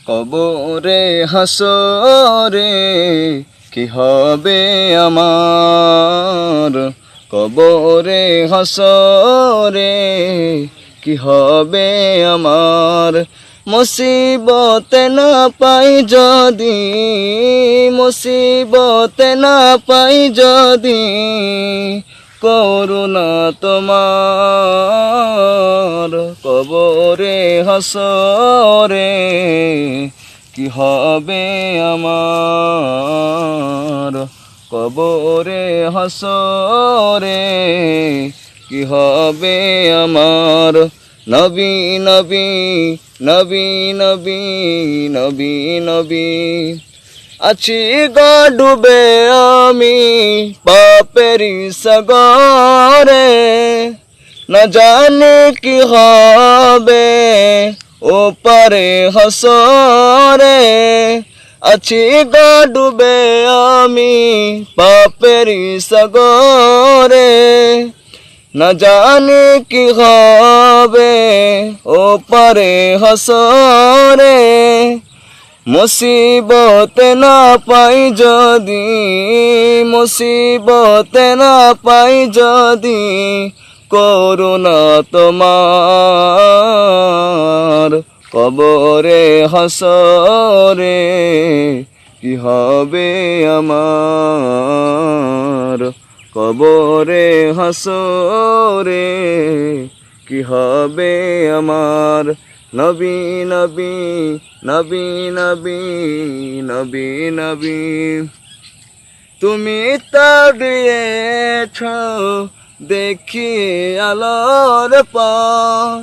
কবরে হাসরে কি হবে আমার, কবরে হাসরে কি হবে আমার। মুসিবতে না পাই যদি, মুসিবতে না পাই যদি, করুণা তোমার। কবরে হাসরে কি হবে আমার, কবরে হাসরে কি হবে আমার। নবী নবী নবী নবী নবী নবী আছি গো ডুবে আমি পাপেরি সাগরে, না জানি কি হবে ও পারে হাসরে। আছি গো ডুবে আমি পাপেরি সাগরে, না জানি কি হবে ও পারে হাসরে। মুসিবতে না পাই যদি, মুসিবতে না পাই যদি, করুণা তোমার। কবরে হাসরে কি হবে আমার, কবরে হাসরে কি হবে আমার। নবী নবী নবী নবী নবী নবী তুমি তা দিয়েছ দেখিয়ে আলোর পথ,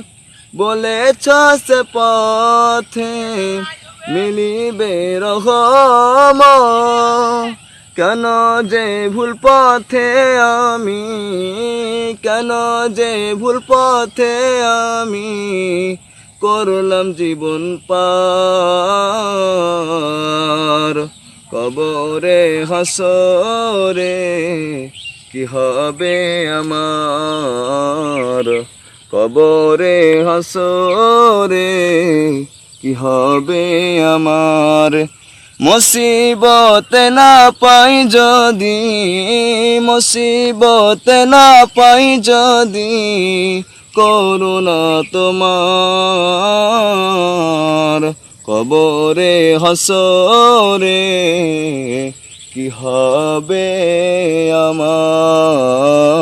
বলেছ সে পথে মিলিবে রহমত। কেন যে ভুল পথে আমি, কেন যে ভুল পথে আমি করলাম জীবন পার। কবরে হাসরে কি হবে আমার, কবরে হাসরে কি হবে আমার। মুসিবতে না পাই যদি, মুসিবতে না পাই যদি, করুণা তোমার। কবরে হাসরে কি হবে আমার।